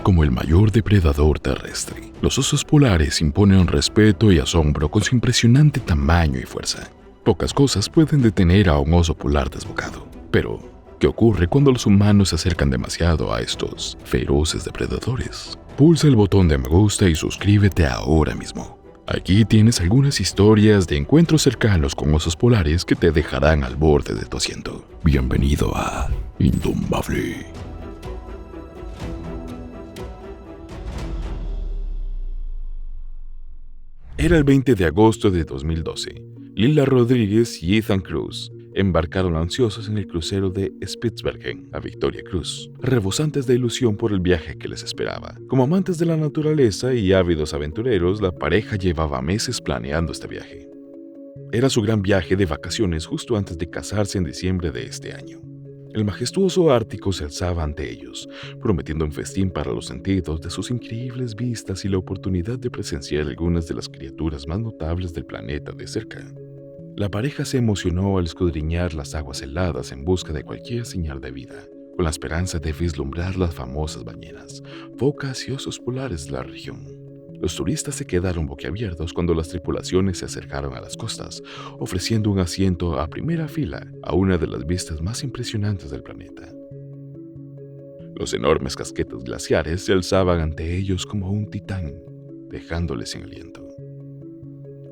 como el mayor depredador terrestre. Los osos polares imponen respeto y asombro con su impresionante tamaño y fuerza. Pocas cosas pueden detener a un oso polar desbocado. Pero, ¿qué ocurre cuando los humanos se acercan demasiado a estos feroces depredadores? Pulsa el botón de me gusta y suscríbete ahora mismo. Aquí tienes algunas historias de encuentros cercanos con osos polares que te dejarán al borde de tu asiento. Bienvenido a Indomable. Era el 20 de agosto de 2012. Lila Rodríguez y Ethan Cruz embarcaron ansiosos en el crucero de Spitsbergen a Victoria Cruz, rebosantes de ilusión por el viaje que les esperaba. Como amantes de la naturaleza y ávidos aventureros, la pareja llevaba meses planeando este viaje. Era su gran viaje de vacaciones justo antes de casarse en diciembre de este año. El majestuoso Ártico se alzaba ante ellos, prometiendo un festín para los sentidos de sus increíbles vistas y la oportunidad de presenciar algunas de las criaturas más notables del planeta de cerca. La pareja se emocionó al escudriñar las aguas heladas en busca de cualquier señal de vida, con la esperanza de vislumbrar las famosas ballenas, focas y osos polares de la región. Los turistas se quedaron boquiabiertos cuando las tripulaciones se acercaron a las costas, ofreciendo un asiento a primera fila a una de las vistas más impresionantes del planeta. Los enormes casquetes glaciares se alzaban ante ellos como un titán, dejándoles sin aliento.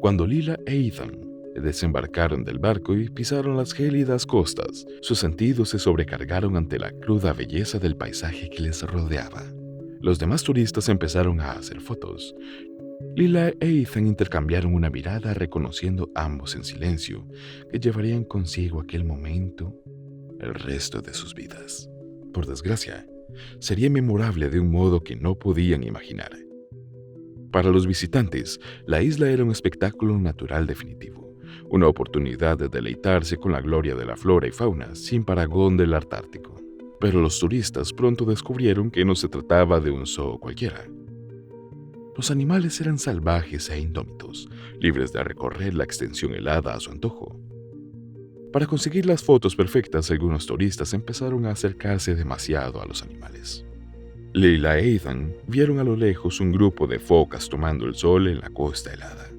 Cuando Lila e Ethan desembarcaron del barco y pisaron las gélidas costas, sus sentidos se sobrecargaron ante la cruda belleza del paisaje que les rodeaba. Los demás turistas empezaron a hacer fotos. Lila e Ethan intercambiaron una mirada reconociendo ambos en silencio que llevarían consigo aquel momento el resto de sus vidas. Por desgracia, sería memorable de un modo que no podían imaginar. Para los visitantes, la isla era un espectáculo natural definitivo. Una oportunidad de deleitarse con la gloria de la flora y fauna sin parangón del Antártico. Pero los turistas pronto descubrieron que no se trataba de un zoo cualquiera. Los animales eran salvajes e indómitos, libres de recorrer la extensión helada a su antojo. Para conseguir las fotos perfectas, algunos turistas empezaron a acercarse demasiado a los animales. Lila e Ethan vieron a lo lejos un grupo de focas tomando el sol en la costa helada.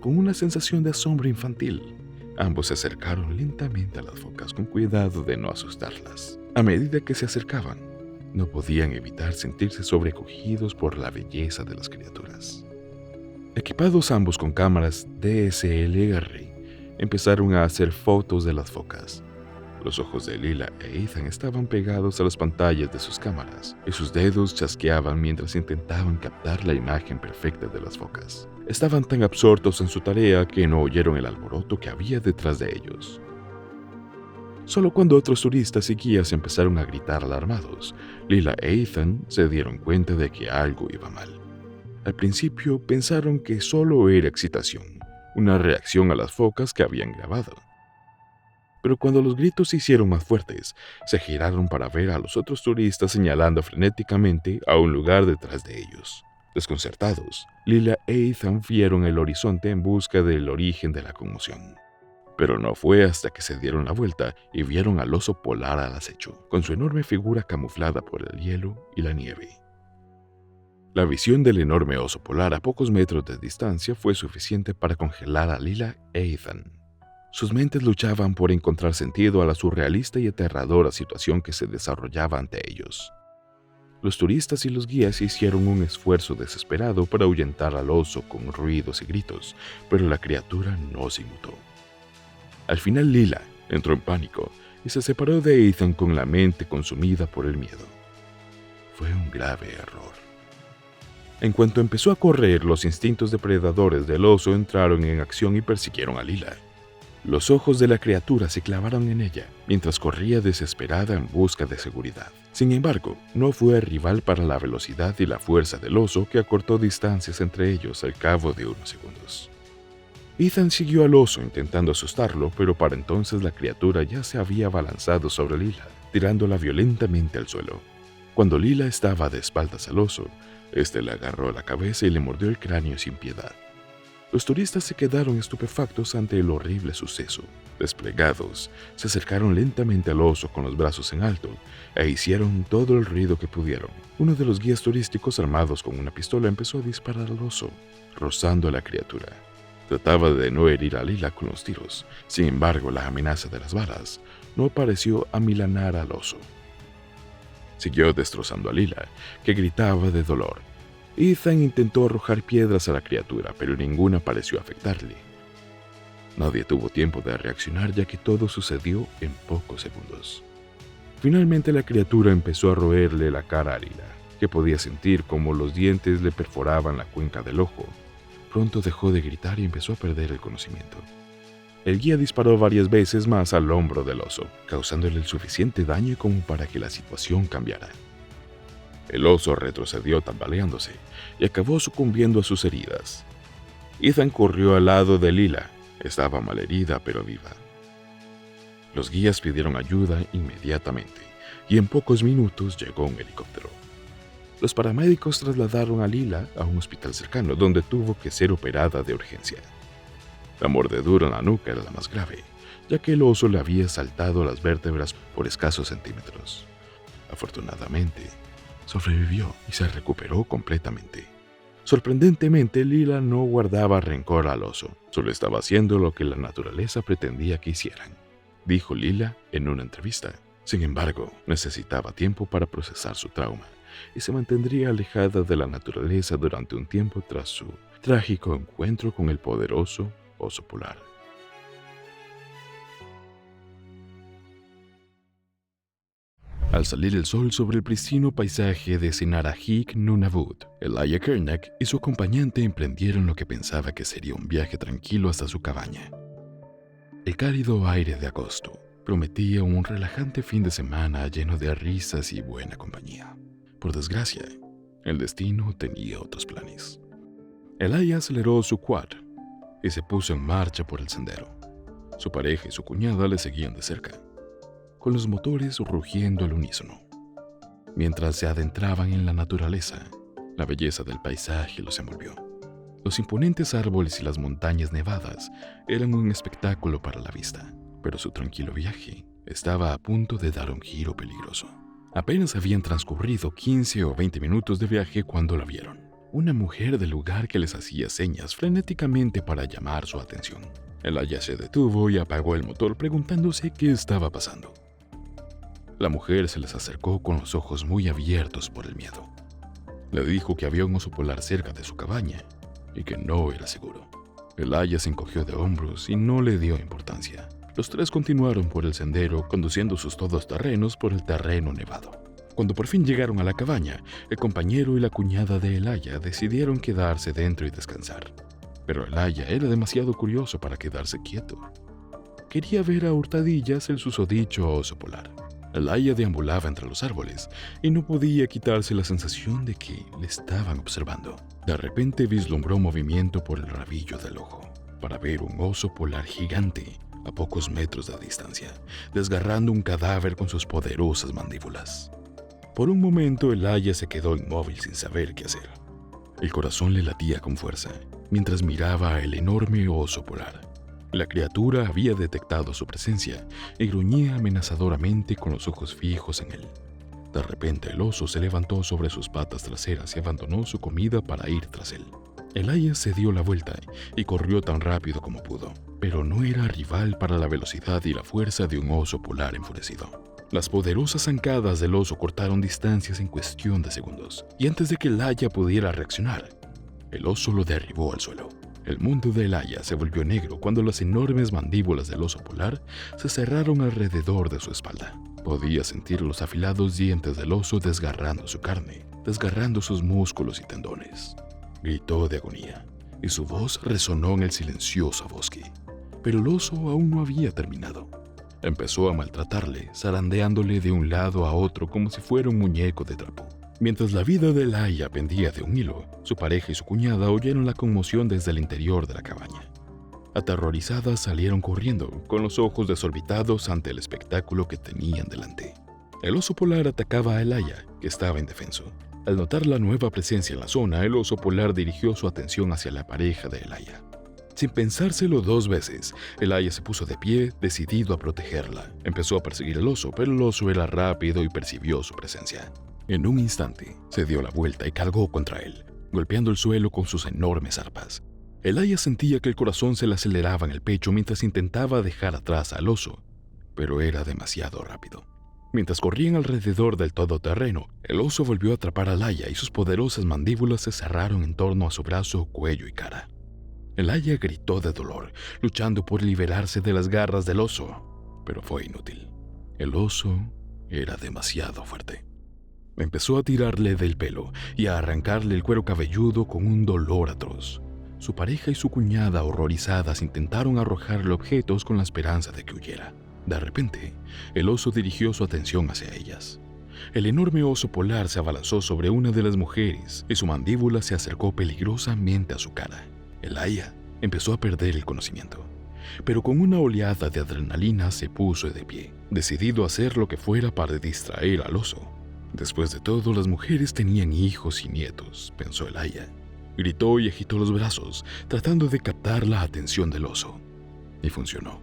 Con una sensación de asombro infantil, ambos se acercaron lentamente a las focas con cuidado de no asustarlas. A medida que se acercaban, no podían evitar sentirse sobrecogidos por la belleza de las criaturas. Equipados ambos con cámaras DSLR, empezaron a hacer fotos de las focas. Los ojos de Lila e Ethan estaban pegados a las pantallas de sus cámaras y sus dedos chasqueaban mientras intentaban captar la imagen perfecta de las focas. Estaban tan absortos en su tarea que no oyeron el alboroto que había detrás de ellos. Solo cuando otros turistas y guías empezaron a gritar alarmados, Lila e Ethan se dieron cuenta de que algo iba mal. Al principio pensaron que solo era excitación, una reacción a las focas que habían grabado. Pero cuando los gritos se hicieron más fuertes, se giraron para ver a los otros turistas señalando frenéticamente a un lugar detrás de ellos. Desconcertados, Lila e Ethan vieron el horizonte en busca del origen de la conmoción. Pero no fue hasta que se dieron la vuelta y vieron al oso polar al acecho, con su enorme figura camuflada por el hielo y la nieve. La visión del enorme oso polar a pocos metros de distancia fue suficiente para congelar a Lila e Ethan. Sus mentes luchaban por encontrar sentido a la surrealista y aterradora situación que se desarrollaba ante ellos. Los turistas y los guías hicieron un esfuerzo desesperado para ahuyentar al oso con ruidos y gritos, pero la criatura no se inmutó. Al final Lila entró en pánico y se separó de Ethan con la mente consumida por el miedo. Fue un grave error. En cuanto empezó a correr, los instintos depredadores del oso entraron en acción y persiguieron a Lila. Los ojos de la criatura se clavaron en ella mientras corría desesperada en busca de seguridad. Sin embargo, no fue rival para la velocidad y la fuerza del oso que acortó distancias entre ellos al cabo de unos segundos. Ethan siguió al oso intentando asustarlo, pero para entonces la criatura ya se había abalanzado sobre Lila, tirándola violentamente al suelo. Cuando Lila estaba de espaldas al oso, este le agarró la cabeza y le mordió el cráneo sin piedad. Los turistas se quedaron estupefactos ante el horrible suceso. Desplegados, se acercaron lentamente al oso con los brazos en alto e hicieron todo el ruido que pudieron. Uno de los guías turísticos, armados con una pistola, empezó a disparar al oso, rozando a la criatura. Trataba de no herir a Lila con los tiros. Sin embargo, la amenaza de las balas no pareció amilanar al oso. Siguió destrozando a Lila, que gritaba de dolor. Ethan intentó arrojar piedras a la criatura, pero ninguna pareció afectarle. Nadie tuvo tiempo de reaccionar, ya que todo sucedió en pocos segundos. Finalmente la criatura empezó a roerle la cara a Lila, que podía sentir cómo los dientes le perforaban la cuenca del ojo. Pronto dejó de gritar y empezó a perder el conocimiento. El guía disparó varias veces más al hombro del oso, causándole el suficiente daño como para que la situación cambiara. El oso retrocedió tambaleándose y acabó sucumbiendo a sus heridas. Ethan corrió al lado de Lila. Estaba malherida pero viva. Los guías pidieron ayuda inmediatamente y en pocos minutos llegó un helicóptero. Los paramédicos trasladaron a Lila a un hospital cercano donde tuvo que ser operada de urgencia. La mordedura en la nuca era la más grave, ya que el oso le había saltado las vértebras por escasos centímetros. Afortunadamente, sobrevivió y se recuperó completamente. Sorprendentemente, Lila no guardaba rencor al oso, solo estaba haciendo lo que la naturaleza pretendía que hicieran, dijo Lila en una entrevista. Sin embargo, necesitaba tiempo para procesar su trauma y se mantendría alejada de la naturaleza durante un tiempo tras su trágico encuentro con el poderoso oso polar. Al salir el sol sobre el pristino paisaje de Sinarajik Nunavut, Elijah Kernack y su acompañante emprendieron lo que pensaba que sería un viaje tranquilo hasta su cabaña. El cálido aire de agosto prometía un relajante fin de semana lleno de risas y buena compañía. Por desgracia, el destino tenía otros planes. Elijah aceleró su quad y se puso en marcha por el sendero. Su pareja y su cuñada le seguían de cerca, con los motores rugiendo al unísono. Mientras se adentraban en la naturaleza, la belleza del paisaje los envolvió. Los imponentes árboles y las montañas nevadas eran un espectáculo para la vista, pero su tranquilo viaje estaba a punto de dar un giro peligroso. Apenas habían transcurrido 15 o 20 minutos de viaje cuando la vieron. Una mujer del lugar que les hacía señas frenéticamente para llamar su atención. Elijah se detuvo y apagó el motor preguntándose qué estaba pasando. La mujer se les acercó con los ojos muy abiertos por el miedo. Le dijo que había un oso polar cerca de su cabaña y que no era seguro. Elijah se encogió de hombros y no le dio importancia. Los tres continuaron por el sendero, conduciendo sus todoterrenos por el terreno nevado. Cuando por fin llegaron a la cabaña, el compañero y la cuñada de Elijah decidieron quedarse dentro y descansar. Pero Elijah era demasiado curioso para quedarse quieto. Quería ver a hurtadillas el susodicho oso polar. Elijah deambulaba entre los árboles y no podía quitarse la sensación de que le estaban observando. De repente vislumbró movimiento por el rabillo del ojo para ver un oso polar gigante a pocos metros de distancia, desgarrando un cadáver con sus poderosas mandíbulas. Por un momento Elijah se quedó inmóvil sin saber qué hacer. El corazón le latía con fuerza mientras miraba al enorme oso polar. La criatura había detectado su presencia y gruñía amenazadoramente con los ojos fijos en él. De repente el oso se levantó sobre sus patas traseras y abandonó su comida para ir tras él. Elijah se dio la vuelta y corrió tan rápido como pudo, pero no era rival para la velocidad y la fuerza de un oso polar enfurecido. Las poderosas zancadas del oso cortaron distancias en cuestión de segundos, y antes de que Elijah pudiera reaccionar, el oso lo derribó al suelo. El mundo de Elijah se volvió negro cuando las enormes mandíbulas del oso polar se cerraron alrededor de su espalda. Podía sentir los afilados dientes del oso desgarrando su carne, desgarrando sus músculos y tendones. Gritó de agonía, y su voz resonó en el silencioso bosque. Pero el oso aún no había terminado. Empezó a maltratarle, zarandeándole de un lado a otro como si fuera un muñeco de trapo. Mientras la vida de Elijah pendía de un hilo, su pareja y su cuñada oyeron la conmoción desde el interior de la cabaña. Aterrorizadas salieron corriendo, con los ojos desorbitados ante el espectáculo que tenían delante. El oso polar atacaba a Elijah, que estaba indefenso. Al notar la nueva presencia en la zona, el oso polar dirigió su atención hacia la pareja de Elijah. Sin pensárselo 2 veces, el haya se puso de pie, decidido a protegerla. Empezó a perseguir al oso, pero el oso era rápido y percibió su presencia. En un instante, se dio la vuelta y cargó contra él, golpeando el suelo con sus enormes arpas. El haya sentía que el corazón se le aceleraba en el pecho mientras intentaba dejar atrás al oso, pero era demasiado rápido. Mientras corrían alrededor del todoterreno, el oso volvió a atrapar al haya y sus poderosas mandíbulas se cerraron en torno a su brazo, cuello y cara. El haya gritó de dolor, luchando por liberarse de las garras del oso, pero fue inútil. El oso era demasiado fuerte. Empezó a tirarle del pelo y a arrancarle el cuero cabelludo con un dolor atroz. Su pareja y su cuñada, horrorizadas, intentaron arrojarle objetos con la esperanza de que huyera. De repente, el oso dirigió su atención hacia ellas. El enorme oso polar se abalanzó sobre una de las mujeres y su mandíbula se acercó peligrosamente a su cara. El haya empezó a perder el conocimiento, pero con una oleada de adrenalina se puso de pie, decidido a hacer lo que fuera para distraer al oso. Después de todo, las mujeres tenían hijos y nietos, pensó el haya. Gritó y agitó los brazos, tratando de captar la atención del oso. Y funcionó.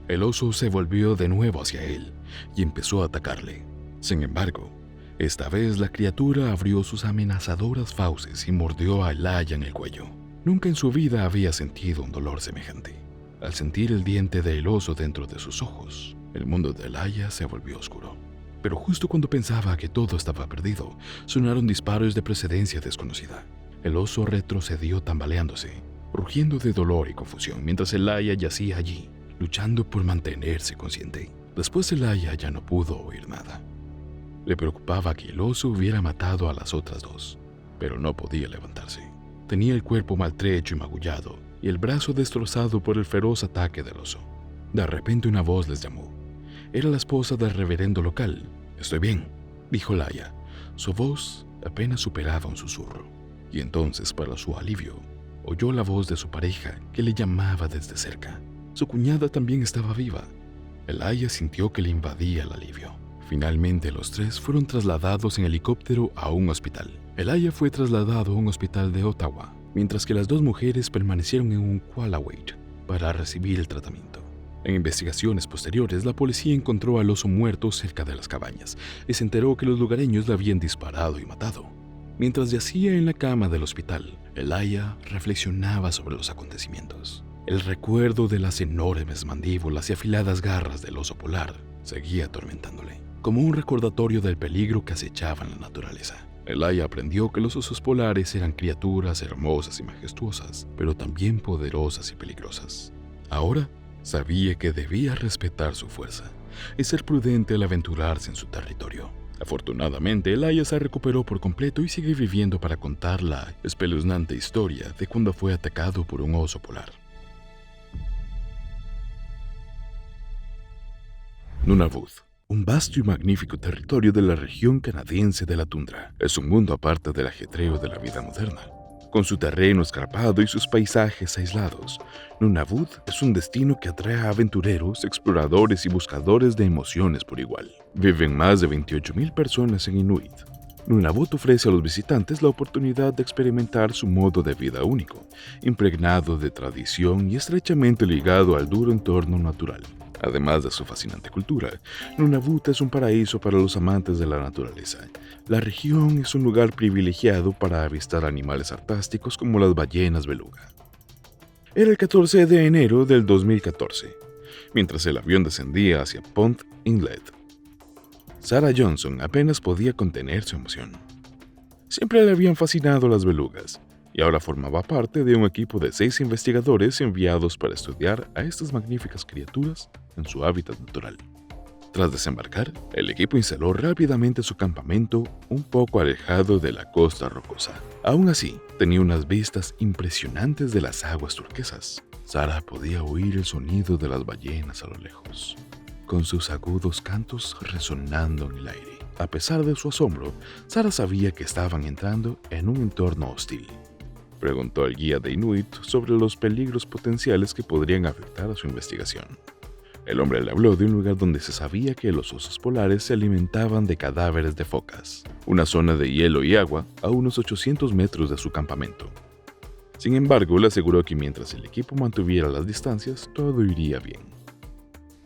El oso se volvió de nuevo hacia él y empezó a atacarle. Sin embargo, esta vez la criatura abrió sus amenazadoras fauces y mordió a el haya en el cuello. Nunca en su vida había sentido un dolor semejante. Al sentir el diente del oso dentro de sus ojos, el mundo del haya se volvió oscuro. Pero justo cuando pensaba que todo estaba perdido, sonaron disparos de procedencia desconocida. El oso retrocedió tambaleándose, rugiendo de dolor y confusión, mientras el haya yacía allí, luchando por mantenerse consciente. Después el haya ya no pudo oír nada. Le preocupaba que el oso hubiera matado a las otras dos, pero no podía levantarse. Tenía el cuerpo maltrecho y magullado, y el brazo destrozado por el feroz ataque del oso. De repente una voz les llamó. Era la esposa del reverendo local. «Estoy bien», dijo el haya. Su voz apenas superaba un susurro. Y entonces, para su alivio, oyó la voz de su pareja que le llamaba desde cerca. Su cuñada también estaba viva. El haya sintió que le invadía el alivio. Finalmente, los tres fueron trasladados en helicóptero a un hospital. El haya fue trasladado a un hospital de Ottawa, mientras que las dos mujeres permanecieron en un Qualaway para recibir el tratamiento. En investigaciones posteriores, la policía encontró al oso muerto cerca de las cabañas y se enteró que los lugareños le habían disparado y matado. Mientras yacía en la cama del hospital, el haya reflexionaba sobre los acontecimientos. El recuerdo de las enormes mandíbulas y afiladas garras del oso polar seguía atormentándole, como un recordatorio del peligro que acechaba en la naturaleza. El haya aprendió que los osos polares eran criaturas hermosas y majestuosas, pero también poderosas y peligrosas. Ahora sabía que debía respetar su fuerza y ser prudente al aventurarse en su territorio. Afortunadamente, el haya se recuperó por completo y sigue viviendo para contar la espeluznante historia de cuando fue atacado por un oso polar. Nunavut, un vasto y magnífico territorio de la región canadiense de la tundra, es un mundo aparte del ajetreo de la vida moderna. Con su terreno escarpado y sus paisajes aislados, Nunavut es un destino que atrae a aventureros, exploradores y buscadores de emociones por igual. Viven más de 28,000 personas en Inuit. Nunavut ofrece a los visitantes la oportunidad de experimentar su modo de vida único, impregnado de tradición y estrechamente ligado al duro entorno natural. Además de su fascinante cultura, Nunavut es un paraíso para los amantes de la naturaleza. La región es un lugar privilegiado para avistar animales fantásticos como las ballenas beluga. Era el 14 de enero del 2014, mientras el avión descendía hacia Pond Inlet. Sarah Johnson apenas podía contener su emoción. Siempre le habían fascinado las belugas, y ahora formaba parte de un equipo de 6 investigadores enviados para estudiar a estas magníficas criaturas en su hábitat natural. Tras desembarcar, el equipo instaló rápidamente su campamento un poco alejado de la costa rocosa. Aún así, tenía unas vistas impresionantes de las aguas turquesas. Sarah podía oír el sonido de las ballenas a lo lejos, con sus agudos cantos resonando en el aire. A pesar de su asombro, Sarah sabía que estaban entrando en un entorno hostil. Preguntó al guía de Inuit sobre los peligros potenciales que podrían afectar a su investigación. El hombre le habló de un lugar donde se sabía que los osos polares se alimentaban de cadáveres de focas, una zona de hielo y agua a unos 800 metros de su campamento. Sin embargo, le aseguró que mientras el equipo mantuviera las distancias, todo iría bien.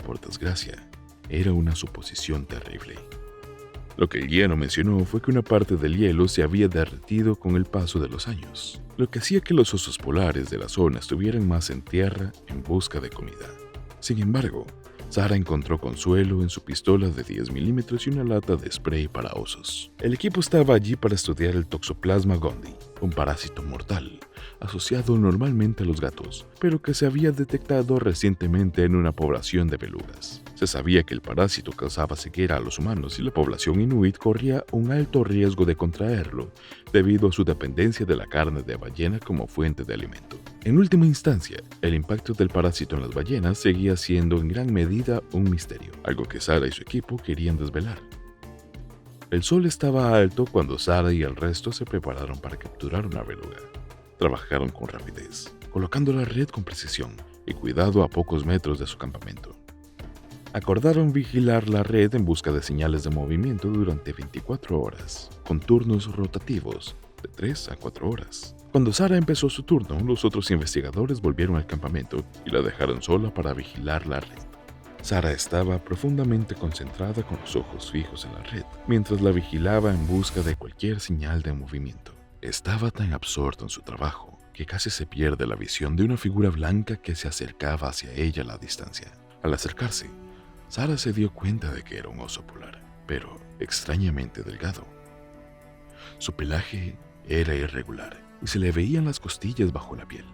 Por desgracia, era una suposición terrible. Lo que el guía no mencionó fue que una parte del hielo se había derretido con el paso de los años, lo que hacía que los osos polares de la zona estuvieran más en tierra en busca de comida. Sin embargo, Sarah encontró consuelo en su pistola de 10 milímetros y una lata de spray para osos. El equipo estaba allí para estudiar el Toxoplasma gondii, un parásito mortal, asociado normalmente a los gatos, pero que se había detectado recientemente en una población de belugas. Se sabía que el parásito causaba ceguera a los humanos y la población inuit corría un alto riesgo de contraerlo debido a su dependencia de la carne de ballena como fuente de alimento. En última instancia, el impacto del parásito en las ballenas seguía siendo en gran medida un misterio, algo que Sarah y su equipo querían desvelar. El sol estaba alto cuando Sarah y el resto se prepararon para capturar una beluga. Trabajaron con rapidez, colocando la red con precisión y cuidado a pocos metros de su campamento. Acordaron vigilar la red en busca de señales de movimiento durante 24 horas, con turnos rotativos de 3 a 4 horas. Cuando Sarah empezó su turno, los otros investigadores volvieron al campamento y la dejaron sola para vigilar la red. Sarah estaba profundamente concentrada con los ojos fijos en la red, mientras la vigilaba en busca de cualquier señal de movimiento. Estaba tan absorto en su trabajo que casi se pierde la visión de una figura blanca que se acercaba hacia ella a la distancia. Al acercarse, Sarah se dio cuenta de que era un oso polar, pero extrañamente delgado. Su pelaje era irregular y se le veían las costillas bajo la piel.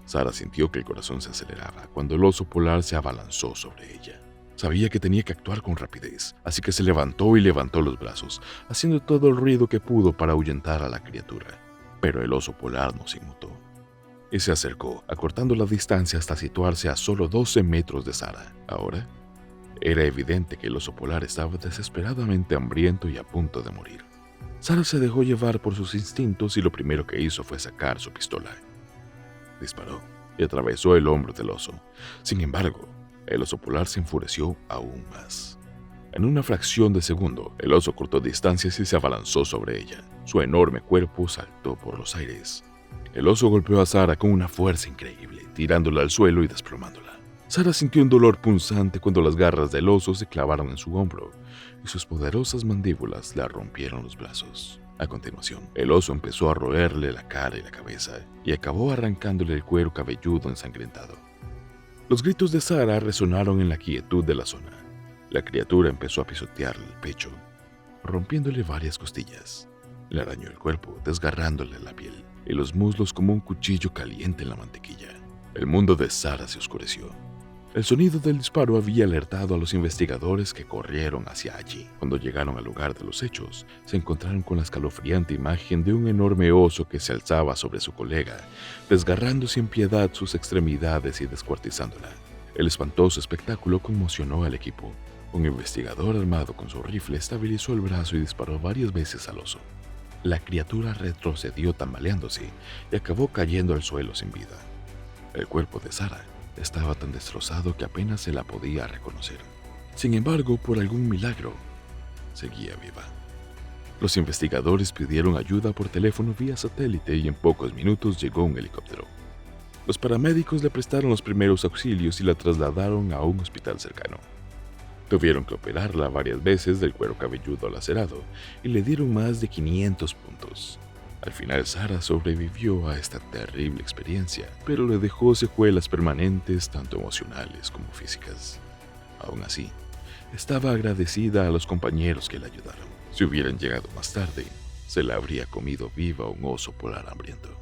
Sarah sintió que el corazón se aceleraba cuando el oso polar se abalanzó sobre ella. Sabía que tenía que actuar con rapidez, así que se levantó y levantó los brazos, haciendo todo el ruido que pudo para ahuyentar a la criatura. Pero el oso polar no se inmutó y se acercó, acortando la distancia hasta situarse a solo 12 metros de Sarah. Ahora, era evidente que el oso polar estaba desesperadamente hambriento y a punto de morir. Sarah se dejó llevar por sus instintos y lo primero que hizo fue sacar su pistola. Disparó y atravesó el hombro del oso. Sin embargo, el oso polar se enfureció aún más. En una fracción de segundo, el oso cortó distancias y se abalanzó sobre ella. Su enorme cuerpo saltó por los aires. El oso golpeó a Sarah con una fuerza increíble, tirándola al suelo y desplomándola. Sarah sintió un dolor punzante cuando las garras del oso se clavaron en su hombro y sus poderosas mandíbulas le rompieron los brazos. A continuación, el oso empezó a roerle la cara y la cabeza y acabó arrancándole el cuero cabelludo ensangrentado. Los gritos de Sarah resonaron en la quietud de la zona. La criatura empezó a pisotearle el pecho, rompiéndole varias costillas. Le arañó el cuerpo, desgarrándole la piel y los muslos como un cuchillo caliente en la mantequilla. El mundo de Sarah se oscureció. El sonido del disparo había alertado a los investigadores que corrieron hacia allí. Cuando llegaron al lugar de los hechos, se encontraron con la escalofriante imagen de un enorme oso que se alzaba sobre su colega, desgarrando sin piedad sus extremidades y descuartizándola. El espantoso espectáculo conmocionó al equipo. Un investigador armado con su rifle estabilizó el brazo y disparó varias veces al oso. La criatura retrocedió tambaleándose y acabó cayendo al suelo sin vida. El cuerpo de Sarah estaba tan destrozado que apenas se la podía reconocer. Sin embargo, por algún milagro, seguía viva. Los investigadores pidieron ayuda por teléfono vía satélite y en pocos minutos llegó un helicóptero. Los paramédicos le prestaron los primeros auxilios y la trasladaron a un hospital cercano. Tuvieron que operarla varias veces del cuero cabelludo lacerado y le dieron más de 500 puntos. Al final, Sarah sobrevivió a esta terrible experiencia, pero le dejó secuelas permanentes tanto emocionales como físicas. Aún así, estaba agradecida a los compañeros que la ayudaron. Si hubieran llegado más tarde, se la habría comido viva un oso polar hambriento.